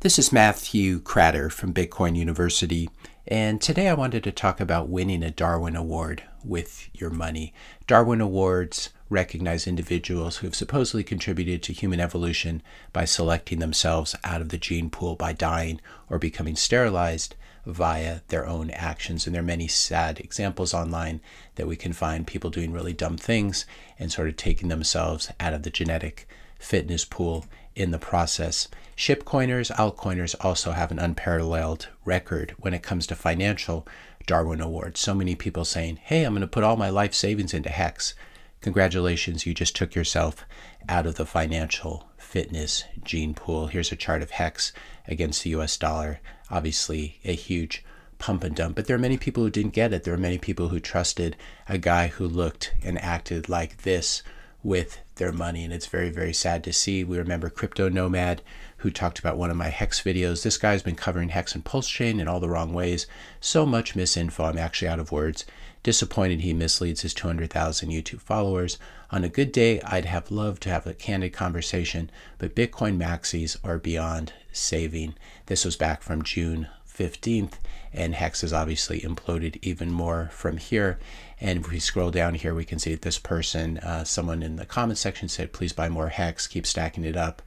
This is Matthew Cratter from Bitcoin University, and today I wanted to talk about winning a Darwin Award with your money. Darwin Awards recognize individuals who have supposedly contributed to human evolution by selecting themselves out of the gene pool by dying or becoming sterilized via their own actions. And there are many sad examples online that we can find, people doing really dumb things and sort of taking themselves out of the genetic fitness pool in the process. Shitcoiners, altcoiners also have an unparalleled record when it comes to financial Darwin Awards. So many people saying, hey, I'm going to put all my life savings into Hex. Congratulations, you just took yourself out of the financial fitness gene pool. Here's a chart of Hex against the US dollar. Obviously a huge pump and dump, but there are many people who didn't get it. There are many people who trusted a guy who looked and acted like this with their money, and it's very, very sad to see. We remember Crypto Nomad, who talked about one of my Hex videos. This guy's been covering Hex and Pulse Chain in all the wrong ways. So much misinfo, I'm actually out of words. Disappointed he misleads his 200,000 YouTube followers. On a good day, I'd have loved to have a candid conversation, but Bitcoin maxis are beyond saving. This was back from June 15th, and Hex has obviously imploded even more from here. And if we scroll down here, we can see that this person, someone in the comment section said, please buy more Hex, keep stacking it up.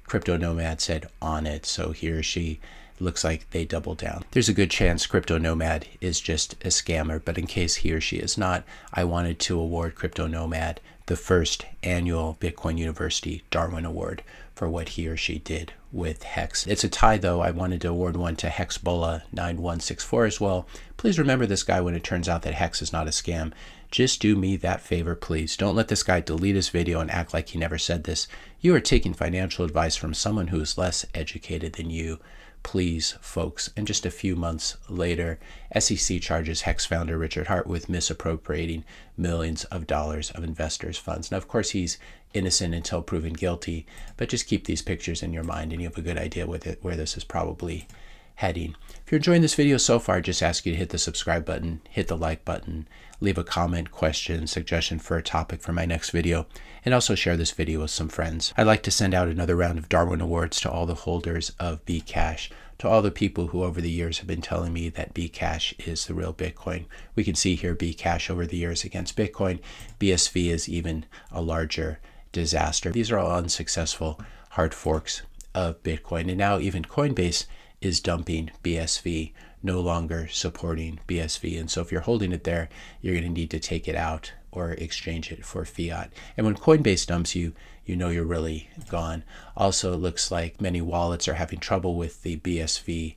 Crypto Nomad said on it. So he or she looks like they doubled down. There's a good chance Crypto Nomad is just a scammer, but in case he or she is not, I wanted to award Crypto Nomad the first annual Bitcoin University Darwin Award for what he or she did with Hex. It's a tie though. I wanted to award one to Hexbola 9164 as well. Please remember this guy when it turns out that Hex is not a scam. Just do me that favor, please. Don't let this guy delete his video and act like he never said this. You are taking financial advice from someone who is less educated than you. Please, folks. And just a few months later, SEC charges Hex founder Richard Hart with misappropriating millions of dollars of investors' funds. Now, of course, he's innocent until proven guilty, but just keep these pictures in your mind and you have a good idea with it, where this is probably heading. If you're enjoying this video so far, I just ask you to hit the subscribe button, hit the like button, leave a comment, question, suggestion for a topic for my next video, and also share this video with some friends. I'd like to send out another round of Darwin Awards to all the holders of Bcash, to all the people who over the years have been telling me that Bcash is the real Bitcoin. We can see here Bcash over the years against Bitcoin. BSV is even a larger disaster. These are all unsuccessful hard forks of Bitcoin, and now even Coinbase is dumping BSV, no longer supporting BSV. And so if you're holding it there, you're going to need to take it out or exchange it for fiat. And when Coinbase dumps you, you know you're really gone. Also, it looks like many wallets are having trouble with the BSV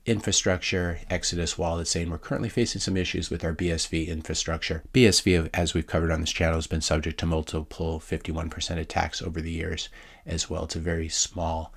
infrastructure. Exodus wallet saying we're currently facing some issues with our BSV infrastructure. BSV, as we've covered on this channel, has been subject to multiple 51% attacks over the years as well. It's a very small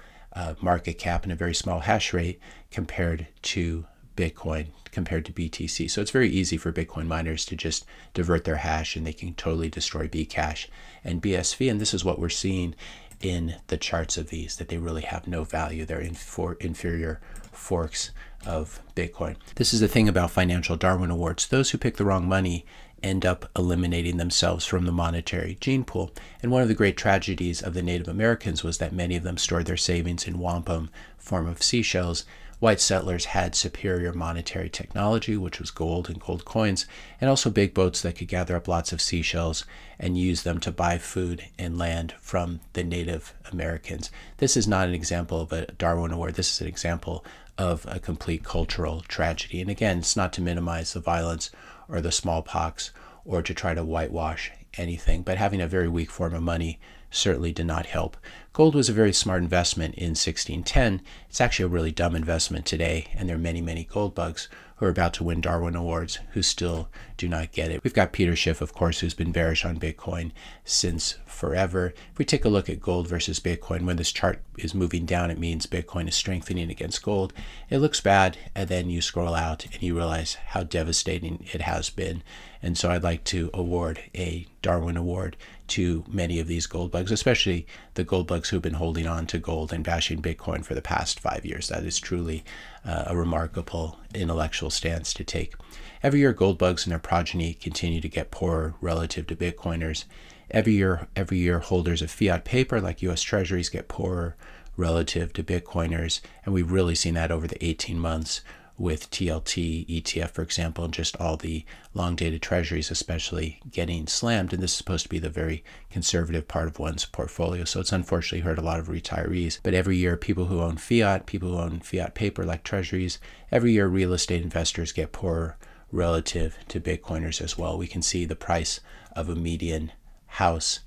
market cap and a very small hash rate compared to Bitcoin, compared to BTC. So it's very easy for Bitcoin miners to just divert their hash and they can totally destroy Bcash and BSV. And this is what we're seeing in the charts of these, that they really have no value. They're inferior forks of Bitcoin. This is the thing about financial Darwin Awards. Those who pick the wrong money end up eliminating themselves from the monetary gene pool. And one of the great tragedies of the Native Americans was that many of them stored their savings in wampum form of seashells. White settlers had superior monetary technology, which was gold and gold coins, and also big boats that could gather up lots of seashells and use them to buy food and land from the Native Americans. This is not an example of a Darwin Award. This is an example of a complete cultural tragedy. And again, it's not to minimize the violence or the smallpox or to try to whitewash anything, but having a very weak form of money certainly did not help. Gold was a very smart investment in 1610. It's actually a really dumb investment today, and there are many, many gold bugs who are about to win Darwin Awards who still do not get it. We've got Peter Schiff, of course, who's been bearish on Bitcoin since forever. If we take a look at gold versus Bitcoin, when this chart is moving down, it means Bitcoin is strengthening against gold. It looks bad, and then you scroll out and you realize how devastating it has been. And so I'd like to award a Darwin Award to many of these gold bugs, especially the gold bugs who've been holding on to gold and bashing Bitcoin for the past 5 years. That is truly a remarkable intellectual stance to take. Every year, gold bugs and their progeny continue to get poorer relative to Bitcoiners. Every year, holders of fiat paper like U.S. Treasuries get poorer relative to Bitcoiners. And we've really seen that over the 18 months with TLT, ETF, for example, and just all the long-dated treasuries especially getting slammed. And this is supposed to be the very conservative part of one's portfolio. So it's unfortunately hurt a lot of retirees. But every year, people who own fiat paper like treasuries, every year real estate investors get poorer relative to Bitcoiners as well. We can see the price of a median priced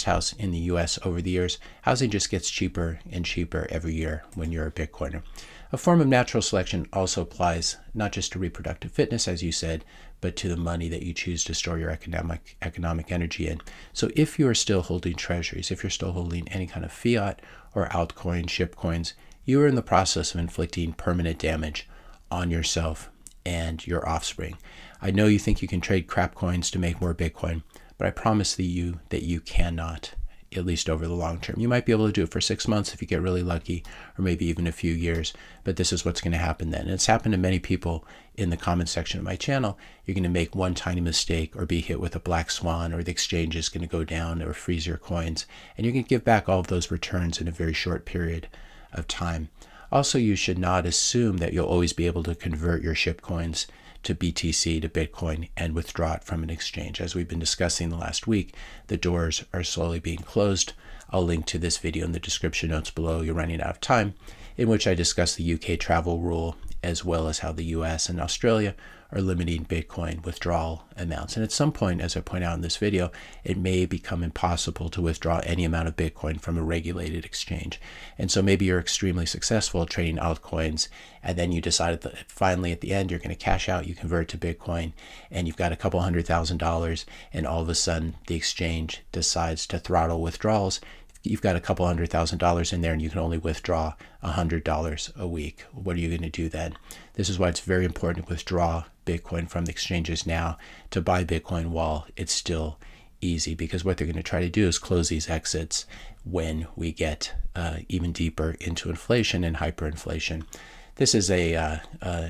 house in the US over the years. Housing just gets cheaper and cheaper every year when you're a Bitcoiner. A form of natural selection also applies not just to reproductive fitness, as you said, but to the money that you choose to store your economic energy in. So if you are still holding treasuries, if you're still holding any kind of fiat or altcoin, shitcoins, you are in the process of inflicting permanent damage on yourself and your offspring. I know you think you can trade crap coins to make more Bitcoin, but I promise you that you cannot, at least over the long term. You might be able to do it for 6 months if you get really lucky, or maybe even a few years, but this is what's going to happen then. And it's happened to many people in the comment section of my channel. You're going to make one tiny mistake or be hit with a black swan, or the exchange is going to go down or freeze your coins, and you can give back all of those returns in a very short period of time. Also, you should not assume that you'll always be able to convert your shitcoins to BTC, to Bitcoin, and withdraw it from an exchange. As we've been discussing the last week, the doors are slowly being closed. I'll link to this video in the description notes below. You're running out of time, in which I discuss the UK travel rule, as well as how the US and Australia are limiting Bitcoin withdrawal amounts. And at some point, as I point out in this video, it may become impossible to withdraw any amount of Bitcoin from a regulated exchange. And so maybe you're extremely successful at trading altcoins, and then you decided that finally at the end you're going to cash out, you convert to Bitcoin, and you've got a couple $100,000, and all of a sudden the exchange decides to throttle withdrawals. You've got a couple $100,000 in there, and you can only withdraw $100 a week. What are you going to do then? This is why it's very important to withdraw Bitcoin from the exchanges now, to buy Bitcoin while it's still easy, because what they're going to try to do is close these exits when we get even deeper into inflation and hyperinflation. This is a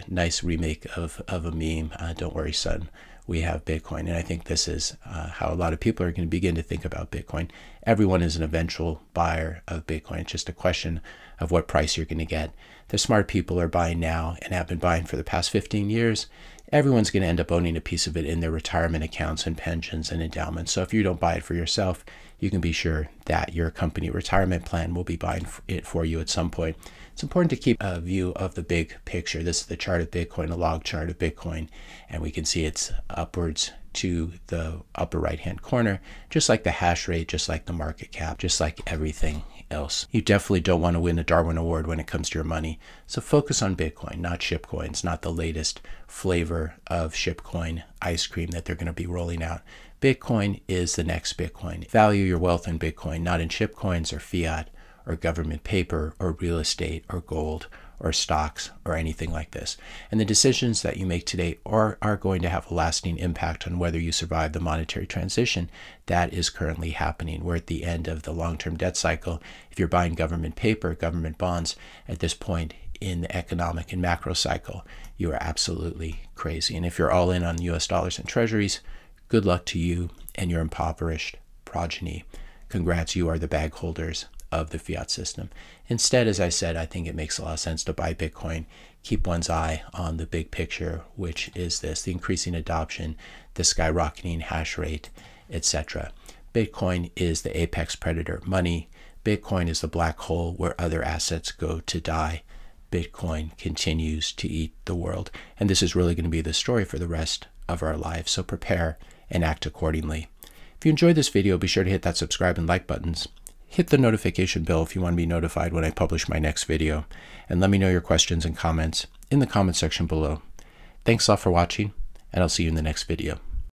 nice remake of a meme. Don't worry, son, we have Bitcoin. And I think this is how a lot of people are going to begin to think about Bitcoin. Everyone is an eventual buyer of Bitcoin. It's just a question of what price you're going to get. The smart people are buying now and have been buying for the past 15 years. Everyone's going to end up owning a piece of it in their retirement accounts and pensions and endowments. So if you don't buy it for yourself, you can be sure that your company retirement plan will be buying it for you at some point. It's important to keep a view of the big picture. This is the chart of Bitcoin, a log chart of Bitcoin, and we can see it's upwards to the upper right-hand corner, just like the hash rate, just like the market cap, just like everything else. You definitely don't want to win a Darwin Award when it comes to your money. So focus on Bitcoin, not shitcoins, not the latest flavor of shitcoin ice cream that they're going to be rolling out. Bitcoin is the next Bitcoin. Value your wealth in Bitcoin, not in shitcoins or fiat or government paper or real estate or gold or stocks or anything like this. And the decisions that you make today are going to have a lasting impact on whether you survive the monetary transition that is currently happening. We're at the end of the long-term debt cycle. If you're buying government paper, government bonds at this point in the economic and macro cycle, you are absolutely crazy. And if you're all in on US dollars and treasuries, good luck to you and your impoverished progeny. Congrats, you are the bag holders of the fiat system. Instead, as I said, I think it makes a lot of sense to buy Bitcoin, keep one's eye on the big picture, which is this: the increasing adoption, the skyrocketing hash rate, etc. Bitcoin is the apex predator money. Bitcoin is the black hole where other assets go to die. Bitcoin continues to eat the world. And this is really going to be the story for the rest of our lives. So prepare and act accordingly. If you enjoyed this video, be sure to hit that subscribe and like buttons. Hit the notification bell if you want to be notified when I publish my next video. And let me know your questions and comments in the comment section below. Thanks a lot for watching, and I'll see you in the next video.